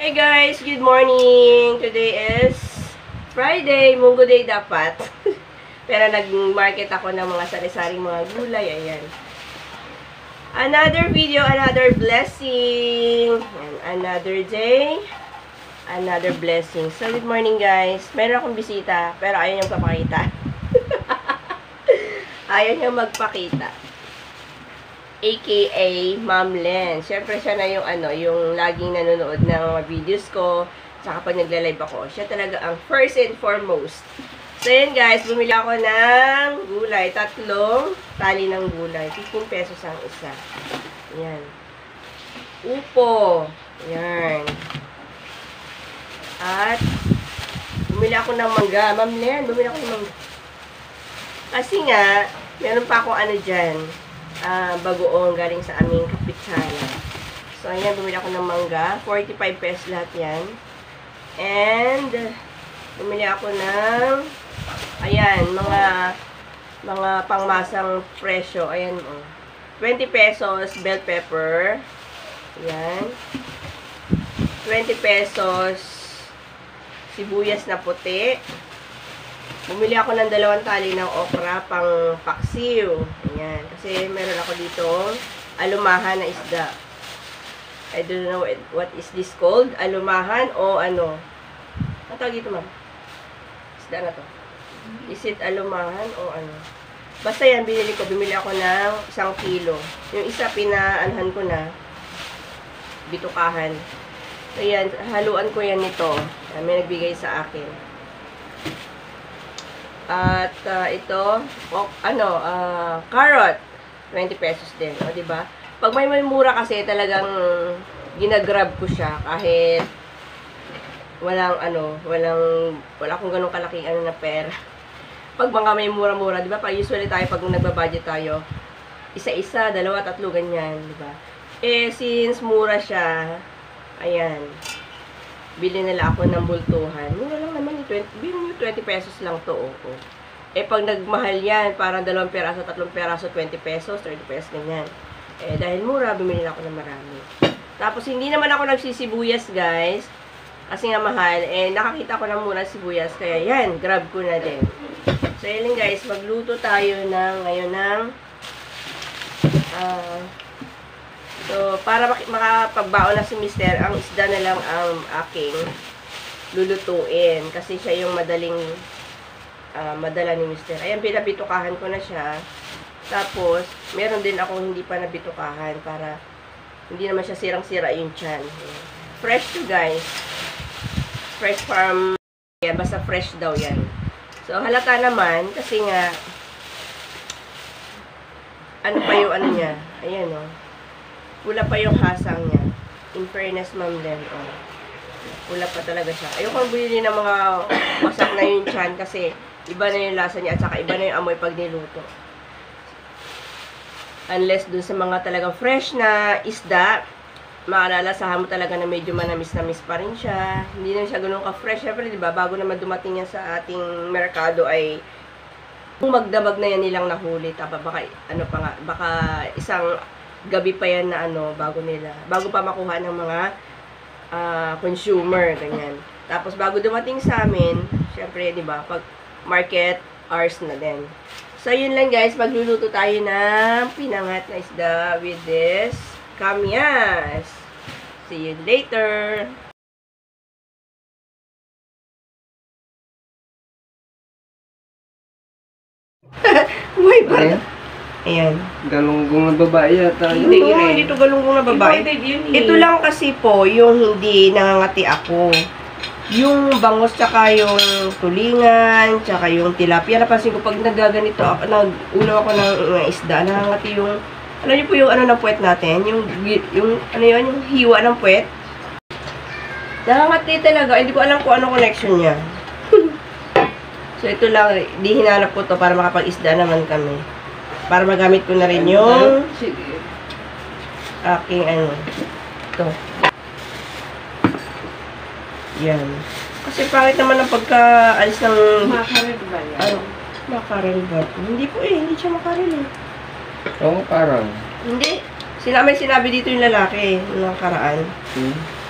Hey guys, good morning! Today is Friday, Munggo Day dapat. Pero nag-market ako ng mga sari-saring mga gulay, ayan. Another video, another blessing. And another day, another blessing. So, good morning guys. Meron akong bisita, pero ayaw niyang papakita. Ayaw niyang magpakita. AKA Ma'am Len. Siyempre siya na yung yung laging nanonood ng mga videos ko. Saka pag nagla-live ako, siya talaga ang first and foremost. So yan guys, bumili ako ng gulay. 3 tali ng gulay. 15 pesos ang isa. Yan. Upo. Yan. At bumili ako ng mangga. Ma'am Len, bumili ako ng mangga. Kasi nga, meron pa akong dyan. Bagoong galing sa aming kapitsana. So, ayan, bumili ako ng mangga. 45 pesos lahat yan. And, bumili ako ng, ayan, mga pangmasang presyo. Ayan, 20 pesos bell pepper. Ayan. 20 pesos sibuyas na puti. Bumili ako ng 2 tali ng okra pang paksiw. Ayan. Kasi meron ako dito alumahan na isda. I don't know what is this called. Alumahan o ano. Ano tawag dito, ma'am? Isda na to. Is it alumahan o ano? Basta yan, binili ko. Bumili ako ng 1 kilo. Yung isa, pinaanhan ko na. Bitukahan. Ayan, haluan ko yan nito. May nagbigay sa akin. At ito, carrot, 20 pesos din, o diba? Pag may mura kasi talagang ginagrab ko siya kahit wala akong ganong kalaking na pera. Pag mga may mura-mura, diba? Pag usually tayo pag nagbabudget tayo, isa-isa, 2, 3 ganyan, diba? Eh since mura siya, ayan. Bili nila ako ng bultuhan. Mura lang naman, 20 pesos lang to. Eh, pag nagmahal yan, parang 2 peraso, 3 peraso, 20 pesos, 30 pesos, ganyan. Eh, dahil mura, bumili na ako ng marami. Tapos, hindi naman ako nagsisibuyas, guys. Kasi nga mahal. Eh, nakakita ko ng mura sibuyas. Kaya yan, grab ko na din. So, yun guys, magluto tayo ngayon ng so, para makapagbaon na si Mister, ang isda na lang ang aking lulutuin. Kasi siya yung madala ni Mister. Ayan, pinabitukahan ko na siya. Tapos, meron din akong hindi pa nabitukahan para hindi naman siya sirang-sira yung tiyan. Fresh to guys. Fresh farm. Yan, basta fresh daw yan. So, halata naman kasi nga ano pa yung niya. Ayan Pula pa yung hasang niya. In fairness, Ma'am Len, pula pa talaga siya. Ayoko bumili ng mga wasak na yung tiyan kasi iba na yung lasa niya at saka iba na yung amoy pag niluto. Unless dun sa mga talagang fresh na isda, makalalasahan mo talaga na medyo manamis-namis pa rin siya. Hindi na siya ganun ka-fresh. Siyempre, diba, bago naman dumating yan sa ating merkado ay kung magdamag na yan nilang nahuli. Tapos baka isang gabi pa yan na bago pa makuha ng mga consumer, ganyan. Tapos bago dumating sa amin, syempre, 'di ba, pag market hours na din. So yun lang guys, magluluto tayo ng pinangat na isda with this kamyas. See you later. Why ba? Ayan. Galunggong na babae yata. Hindi ito galunggong na babae. Ito lang kasi po, yung hindi nangangati ako. Yung bangus, tsaka yung tulingan, tsaka yung tilapia. Napansin ko, pag nagaganito, nag-ulaw ako ng isda, nangangati yung, alam niyo po yung ng puwet natin? Yung hiwa ng puwet. Nangangati talaga. Hindi ko alam kung ano connection niya. So, ito lang, di hinanap ko to para makapag-isda naman kami. Para magamit ko na rin yung aking ito. Yan. Kasi pangit naman ang pagka-alis ng makarel ba yan? Makarel ba? Hindi po hindi siya makarel Oo, parang. Hindi. May sinabi dito yung lalaki, yung karaan.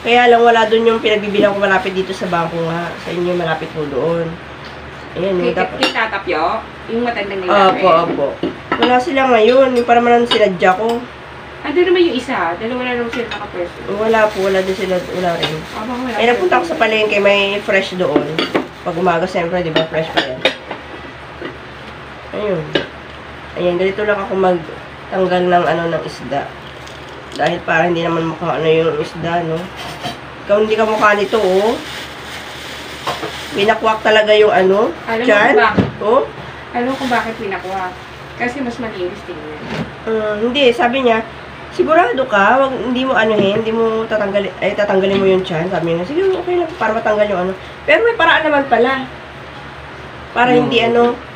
Kaya lang wala doon yung pinagbibilang ko malapit dito sa bangko nga. Sa inyo malapit po doon. Ayan, yung dapat. Kita Tapyo? Yung matandang lalaki? Opo. Wala sila ngayon. Yung para man sinadya ko. Ando naman yung isa. Dalawa na lang sila naka-person. Wala din sila. Wala rin. Abang wala. Ay, napunta ako sa palengke. May fresh doon. Pag umaga, siyempre, di ba? Fresh pa yan. Ayun. Ayan, ganito lang ako magtanggal ng ng isda. Dahil para hindi naman mukha yung isda, no? Ikaw hindi ka mukha nito, oh. Binakwak talaga yung Alam mo Chan? kung bakit? Oh? Alam mo kung bakit pinakuha? Kasi mas malinis tingnan. Hindi, sabi niya, sigurado ka, hindi mo hindi mo tatanggalin mo yung Chan. Sabi niya, sige, okay lang, para matanggal yung Pero may paraan naman pala. Para hindi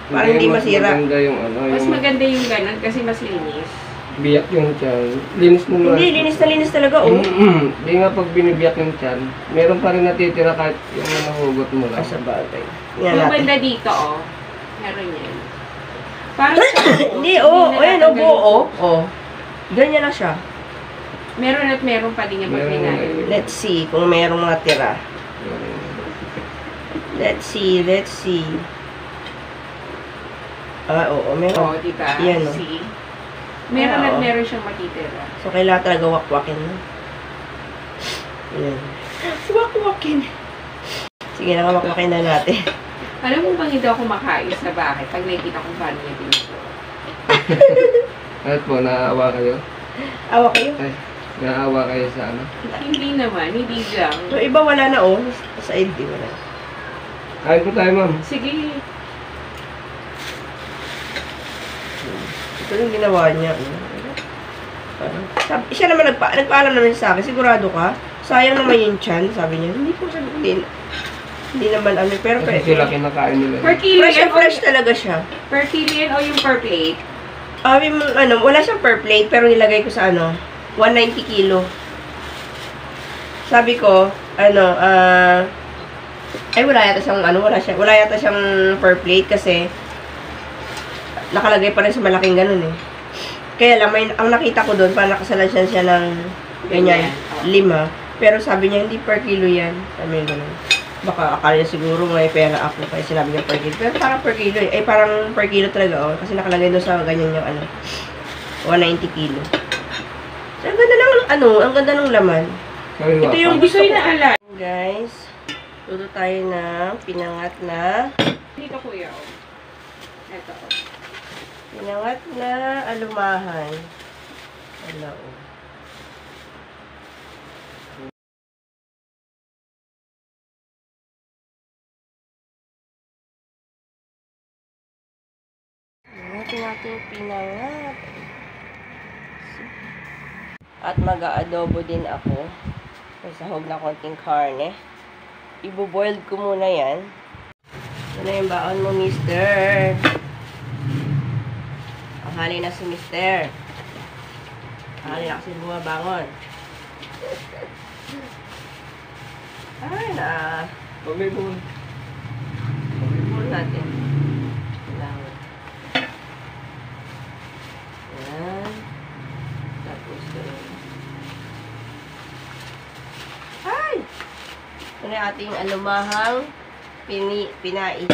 para hindi masira. Maganda yung Mas maganda yung ganun kasi mas linis. biyak yung tiyan. Linis mo nga. Hindi, linis talaga, oh. Hindi nga pag binibiyak yung tiyan, meron pa rin natitira kahit yung nahugot mo lang. Sa bagay. Yung banda dito, oh. Meron yan. Parang Hindi, ayan, buo. Ganyan na siya. Meron at meron pa din yung pag Meron. Let's see kung merong natira. Let's see. Oo, meron. Oo, diba? Yan, oh. See? Meron Oo. at meron siyang matitira. So, kailangan talaga wakwakin, no? Yan. Wakwakin. Sige na, wakwakin na natin. Alam mo bang hindi ako makain sa bahay pag nakikita kong paano niya dito? At po, naawa kayo? Awa kayo. Ay, naawa kayo sa Hindi naman, hindi lang. So, iba wala na, oh. Sa ID, wala. Kain po tayo, ma'am. Sige. Ito yung ginawa niya. Siya naman nagpaalam naman sa akin, sigurado ka? Sayang naman yung Chan, sabi niya. Hindi po sabi, hindi naman pero Kasi sila kinakain nila. Per kilo yan fresh talaga siya. Per kilo yan o yung per plate? Wala siyang per plate, pero nilagay ko sa 190 kilo. Sabi ko, wala yata siyang per plate kasi nakalagay pa rin sa malaking ganun eh. Kaya lang, ang nakita ko doon, parang nakasalansan siya ng ganyan, 5. Pero sabi niya, hindi per kilo yan. Sabi niya ganun. Baka akala niya siguro may pera ako, kaya sinabi niya per kilo. Pero parang per kilo eh. Parang per kilo talaga, oh. Kasi nakalagay doon sa ganyan yung 190 kilo. So, ang ganda ng ang ganda ng laman. Ito yung Gusto yung naalan. Guys, luto tayo ng pinangat na Dito kuya. Ito. pinangat na alumahan. Wala, oh. Natin pinangat. At mag-aadobo din ako. May sahog na konting karne. Ibo-boiled ko muna yan. Ito na yung baon mo, mister. Hali na si mister. Hali na kasi bumabangon. Ay na. Pabibon. Pabibon natin. Kailangan. Yan. Tapos ay! Ito na ating alumahang pinais.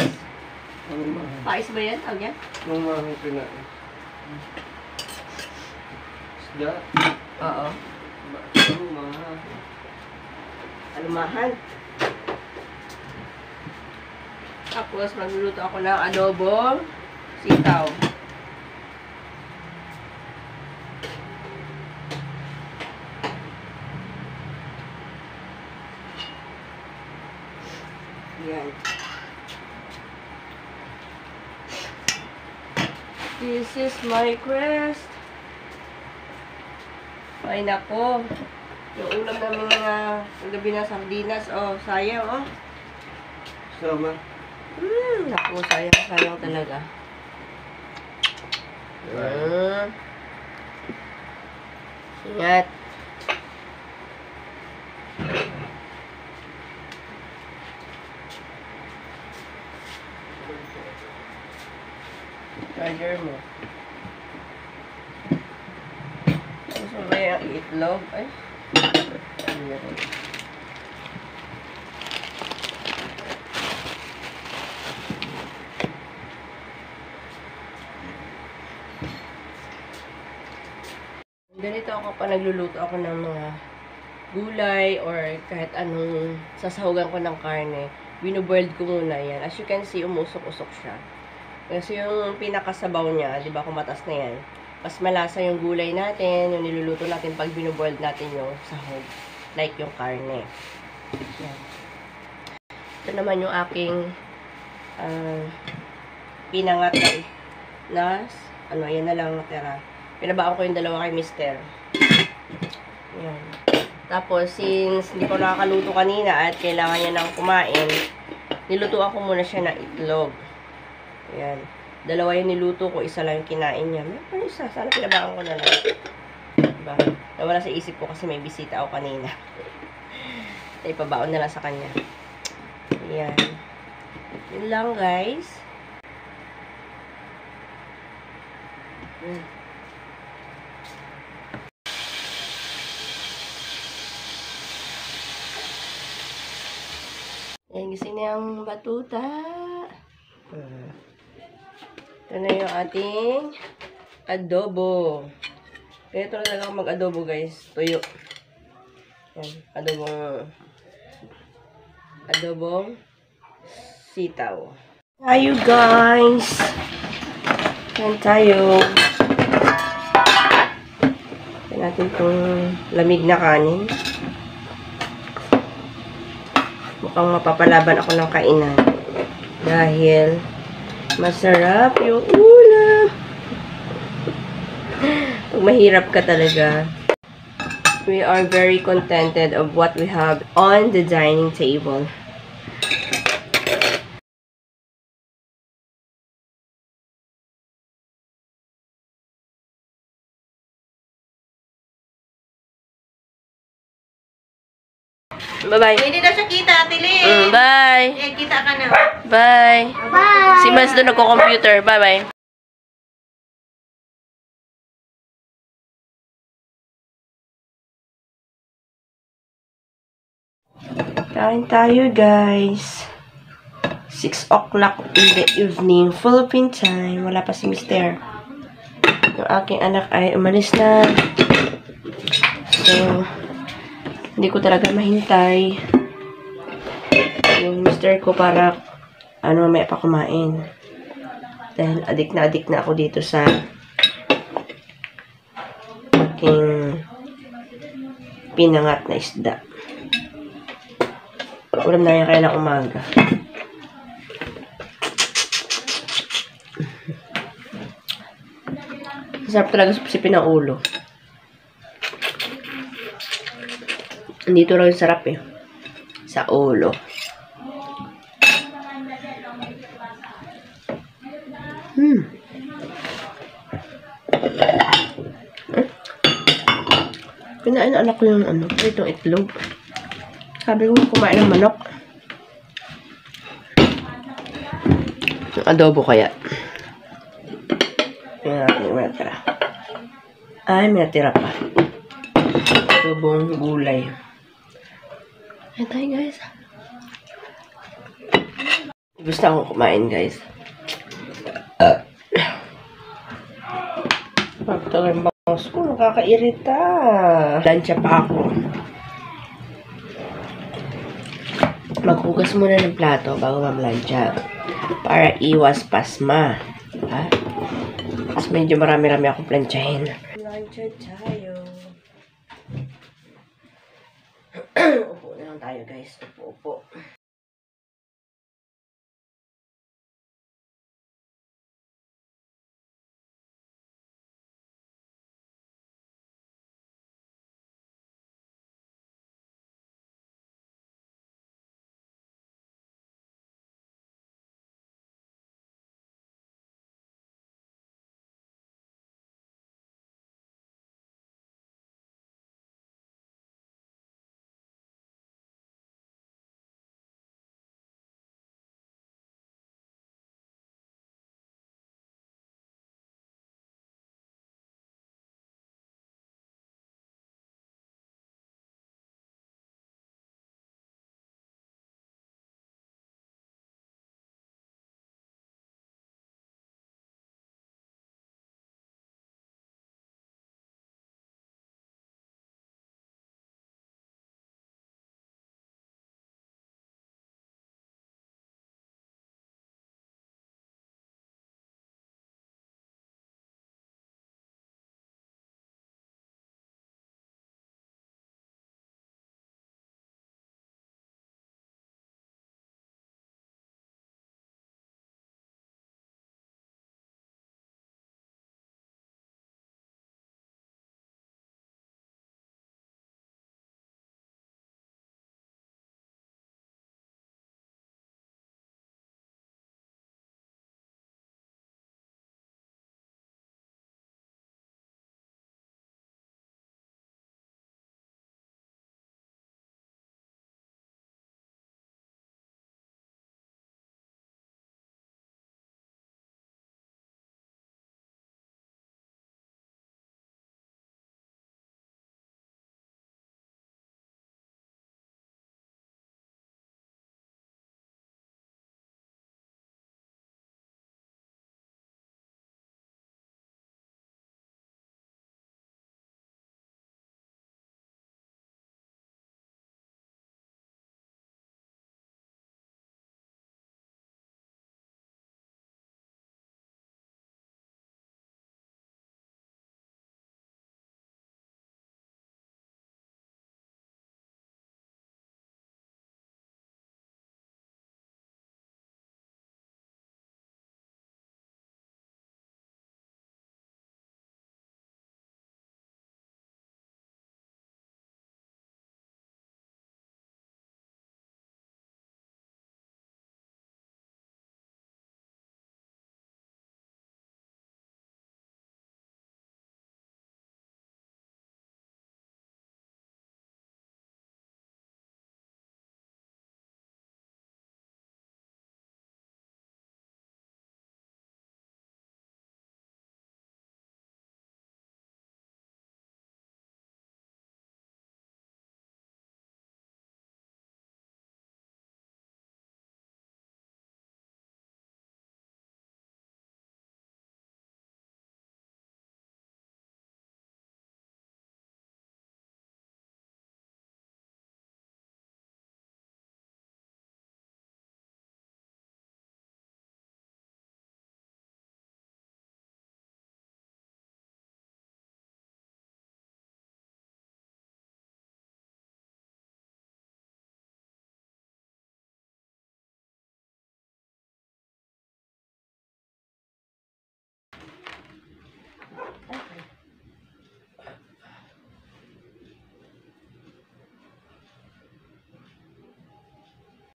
Pais ba yan? Tawag yan? Nung mga pinain. Isda. Oo. Alumahan. Tapos, magluluto ako ng adobong sitaw. Yan. This is my quest. Ay, nako. Yung ulam namin gabi na sardinas. Oh, sayang, oh. Sama. Naku, sayang talaga. Ingat. Charger mo. Gusto mo ba yung itlog? Ay. ganito ako pa nagluluto ako ng mga gulay or kahit anong sasahugan ko ng karne. Binoboiled ko muna yan. As you can see, umusok-usok siya. Kasi yung pinakasabaw niya, di ba kung matas na yan, mas malasa yung gulay natin, yung niluluto natin pag binoboiled natin yung sahog. Like yung karne. Yan. Ito naman yung aking pinangat na yan na lang natira. Pinabaon ko yung dalawa kay Mister. Yan. Tapos, since hindi ko nakakaluto kanina at kailangan niya nang kumain, nilutuan ko muna siya ng itlog. Yan. Dalawa yung niluto ko, isa lang yung kinain niya. May isa, sana pinabaon ko na lang. Diba? Nawala sa isip ko kasi may bisita ako kanina. Ipabaon na lang sa kanya. Yan. Yun lang, guys. Yan, gising na yung batuta. Ito na yung ating adobo. Ganito na talaga mag-adobo, guys. Tuyo. Yan, adobong sitaw. Tayo, guys. Yan tayo. Yan natin itong lamig na kanin. Mukhang mapapalaban ako ng kainan. Dahil masarap yung ulam. Pag mahirap ka talaga. We are very contented of what we have on the dining table. Bye-bye. Hindi na siya kita, Tili. Bye. Kita ka na. Bye. Bye. Si Mas doon nagko-computer. Bye-bye. Kain tayo, guys. 6 o'clock in the evening. Philippine time. Wala pa si Mister. Yung aking anak ay umalis na. So, hindi ko talaga mahintay yung Mister ko para may pa kumain. Dahil adik na ako dito sa aking pinangat na isda. Ulam na yan kaya ng umaga. Masarap talaga sipsipin ng ulo. Dito lang yung sarap eh. Sa ulo. Kinain anak ko yung itong itlog. Sabi ko kumain ng manok. Yung adobo kaya. Tingnan natin yung natira. Ay, may natira pa. Adobong gulay. Ayan tayo, guys. Gusto akong kumain, guys. Ito yung bangus ko. Nakakairita. Lansya pa ako. Maghugas muna ng plato bago mamlansya. Para iwas pasma. Ha? Tapos medyo marami-rami akong plansyahin. Lansya tayo. Upo na lang tayo, guys. Upo.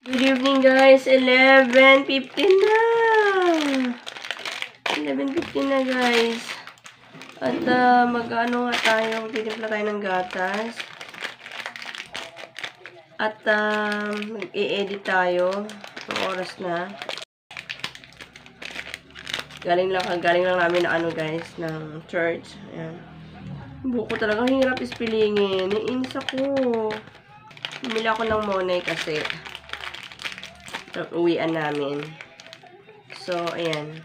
Good evening guys, 11:50 na. 11:50 na guys. At mag-ano nga tayo, magtitimpla tayo ng gatas. At mag-i-edit tayo. Ang oras na. Galing lang namin na ano guys, ng church. Ayan. Buko talaga hirap ispilingin. Naiinis ako. Bumili ako ng Monay kasi uwian namin. So, ayan.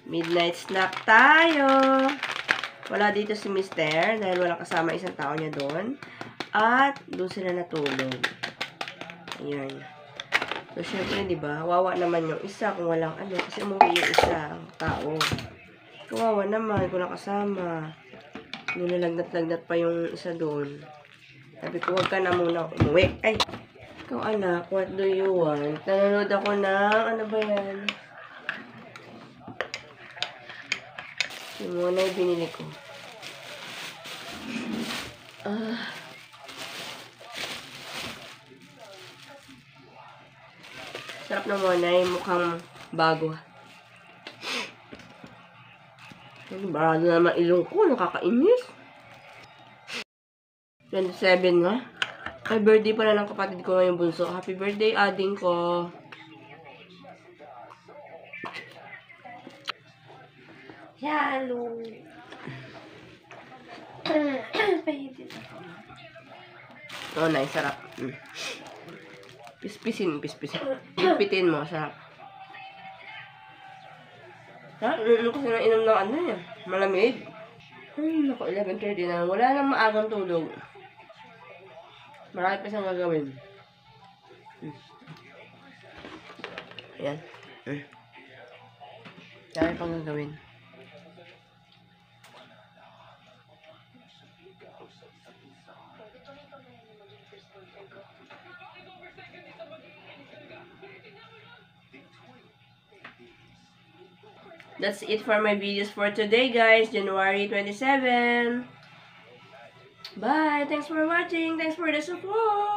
Midnight snack tayo. Wala dito si Mister dahil walang kasama isang tao niya doon. At doon sila natulog. Ayan. So, syempre, di ba? Wawa naman yung isa kung walang ano. Kasi umuwi yung isa tao. Kawawa naman kung nakasama. Nilalagnat-lagnat pa yung isa doon. Sabi ko, huwag ka na muna umuwi. Ay! Ikaw anak, what do you want? Nanonood ako ng, ano ba yan? Yung muna yung binili ko. Sarap na muna yung mukhang bago. Barado na naman ilong ko, nakakainis. 27 nga. Ay, birthday pala ng kapatid ko ngayong bunso. Happy birthday, ading ko. Hello. Oh, nice. Sarap. Pispisin. Pipitin mo. Sarap. Ha? Inom kasi na inom ng ano yan. Malamig. Naku, 11:30 na. Wala nang maagang tulog. Marami pa siyang gagawin. Ayan. Marami pang gagawin. That's it for my videos for today, guys. January 27. Bye. Thanks for watching. Thanks for the support.